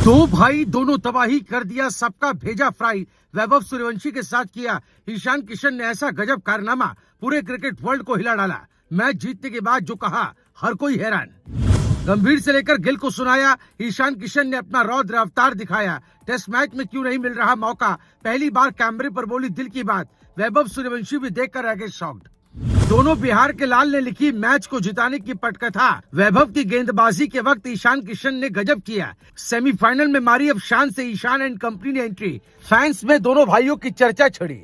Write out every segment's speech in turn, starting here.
दो भाई दोनों तबाही कर दिया, सबका भेजा फ्राई। वैभव सूर्यवंशी के साथ किया ईशान किशन ने ऐसा गजब कारनामा, पूरे क्रिकेट वर्ल्ड को हिला डाला। मैच जीतने के बाद जो कहा, हर कोई हैरान। गंभीर से लेकर गिल को सुनाया, ईशान किशन ने अपना रौद्र अवतार दिखाया। टेस्ट मैच में क्यों नहीं मिल रहा मौका, पहली बार कैमरे पर बोली दिल की बात। वैभव सूर्यवंशी भी देखकर रह गए शॉक्ड। दोनों बिहार के लाल ने लिखी मैच को जिताने की पटकथा। वैभव की गेंदबाजी के वक्त ईशान किशन ने गजब किया। सेमीफाइनल में मारी अब शान से ईशान एंड कंपनी ने एंट्री। फैंस में दोनों भाइयों की चर्चा छिड़ी।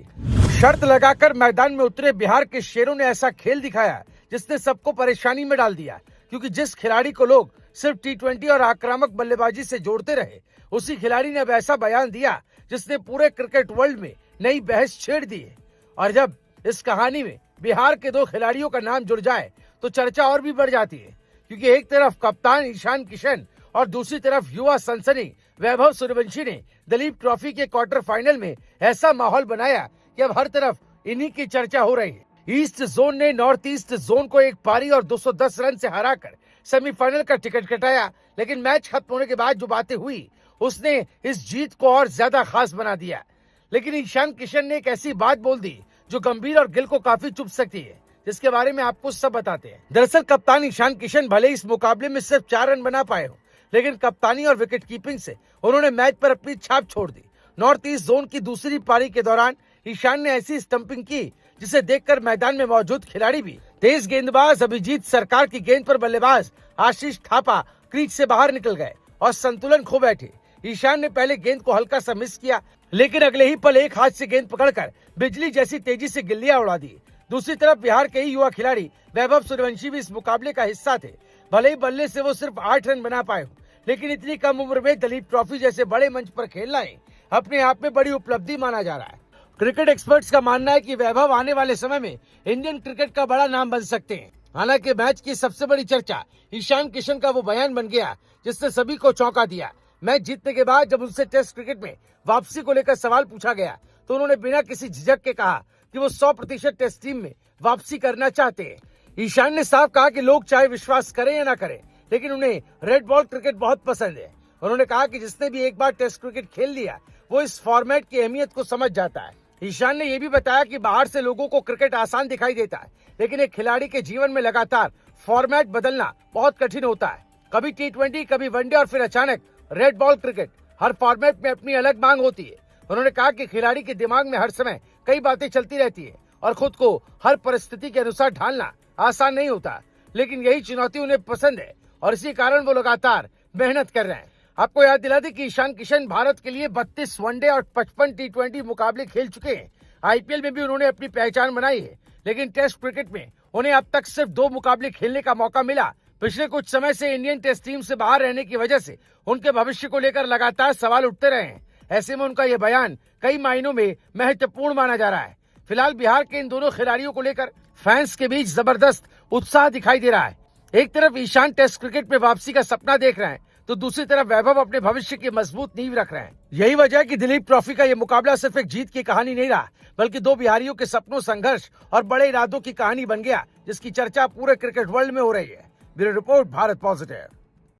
शर्त लगाकर मैदान में उतरे बिहार के शेरों ने ऐसा खेल दिखाया जिसने सबको परेशानी में डाल दिया, क्योंकि जिस खिलाड़ी को लोग सिर्फ टी20 और आक्रामक बल्लेबाजी से जोड़ते रहे, उसी खिलाड़ी ने अब ऐसा बयान दिया जिसने पूरे क्रिकेट वर्ल्ड में नई बहस छेड़ दी है। और जब इस कहानी में बिहार के दो खिलाड़ियों का नाम जुड़ जाए तो चर्चा और भी बढ़ जाती है, क्योंकि एक तरफ कप्तान ईशान किशन और दूसरी तरफ युवा सनसनी वैभव सूर्यवंशी ने दिलीप ट्रॉफी के क्वार्टर फाइनल में ऐसा माहौल बनाया कि अब हर तरफ इन्हीं की चर्चा हो रही है। ईस्ट जोन ने नॉर्थ ईस्ट जोन को एक पारी और 210 रन से हराकर सेमीफाइनल का टिकट कटाया, लेकिन मैच खत्म होने के बाद जो बातें हुई उसने इस जीत को और ज्यादा खास बना दिया। लेकिन ईशान किशन ने एक ऐसी बात बोल दी जो गंभीर और गिल को काफी चुभ सकती है, जिसके बारे में आपको सब बताते हैं। दरअसल कप्तान ईशान किशन भले इस मुकाबले में सिर्फ 4 रन बना पाए हो, लेकिन कप्तानी और विकेट कीपिंग से उन्होंने मैच पर अपनी छाप छोड़ दी। नॉर्थ ईस्ट जोन की दूसरी पारी के दौरान ईशान ने ऐसी स्टंपिंग की जिसे देखकर मैदान में मौजूद खिलाड़ी भी, तेज गेंदबाज अभिजीत सरकार की गेंद पर बल्लेबाज आशीष थापा क्रीज से बाहर निकल गए और संतुलन खो बैठे। ईशान ने पहले गेंद को हल्का सा मिस किया, लेकिन अगले ही पल एक हाथ से गेंद पकड़कर बिजली जैसी तेजी से गिल्लियां उड़ा दी। दूसरी तरफ बिहार के ही युवा खिलाड़ी वैभव सूर्यवंशी भी इस मुकाबले का हिस्सा थे। भले ही बल्ले से वो सिर्फ 8 रन बना पाए हो, लेकिन इतनी कम उम्र में दिलीप ट्रॉफी जैसे बड़े मंच पर खेलना ही अपने आप में बड़ी उपलब्धि माना जा रहा है। क्रिकेट एक्सपर्ट्स का मानना है कि वैभव आने वाले समय में इंडियन क्रिकेट का बड़ा नाम बन सकते हैं। हालांकि मैच की सबसे बड़ी चर्चा ईशान किशन का वो बयान बन गया जिसने सभी को चौंका दिया। मैच जीतने के बाद जब उनसे टेस्ट क्रिकेट में वापसी को लेकर सवाल पूछा गया तो उन्होंने बिना किसी झिझक के कहा कि वो 100% टेस्ट टीम में वापसी करना चाहते हैं। ईशान ने साफ कहा कि लोग चाहे विश्वास करें या ना करें, लेकिन उन्हें रेड बॉल क्रिकेट बहुत पसंद है। उन्होंने कहा कि जिसने भी एक बार टेस्ट क्रिकेट खेल लिया वो इस फॉर्मेट की अहमियत को समझ जाता है। ईशान ने यह भी बताया कि बाहर से लोगों को क्रिकेट आसान दिखाई देता है, लेकिन एक खिलाड़ी के जीवन में लगातार फॉर्मेट बदलना बहुत कठिन होता है। कभी टी20, कभी वनडे और फिर अचानक रेड बॉल क्रिकेट। हर फॉर्मेट में अपनी अलग मांग होती है। उन्होंने कहा कि खिलाड़ी के दिमाग में हर समय कई बातें चलती रहती है और खुद को हर परिस्थिति के अनुसार ढालना आसान नहीं होता, लेकिन यही चुनौती उन्हें पसंद है और इसी कारण वो लगातार मेहनत कर रहे हैं। आपको याद दिला दें कि ईशान किशन भारत के लिए 32 वनडे और 55 टी20 मुकाबले खेल चुके हैं। आईपीएल में भी उन्होंने अपनी पहचान बनाई है, लेकिन टेस्ट क्रिकेट में उन्हें अब तक सिर्फ 2 मुकाबले खेलने का मौका मिला। पिछले कुछ समय से इंडियन टेस्ट टीम से बाहर रहने की वजह से उनके भविष्य को लेकर लगातार सवाल उठते रहे हैं। ऐसे में उनका ये बयान कई मायनों में महत्वपूर्ण माना जा रहा है। फिलहाल बिहार के इन दोनों खिलाड़ियों को लेकर फैंस के बीच जबरदस्त उत्साह दिखाई दे रहा है। एक तरफ ईशान टेस्ट क्रिकेट में वापसी का सपना देख रहे हैं, तो दूसरी तरफ वैभव अपने भविष्य की मजबूत नींव रख रहे हैं। यही वजह है कि दिलीप ट्रॉफी का ये मुकाबला सिर्फ एक जीत की कहानी नहीं रहा, बल्कि दो बिहारियों के सपनों, संघर्ष और बड़े इरादों की कहानी बन गया, जिसकी चर्चा पूरे क्रिकेट वर्ल्ड में हो रही है। Bureau report, Bharat positive.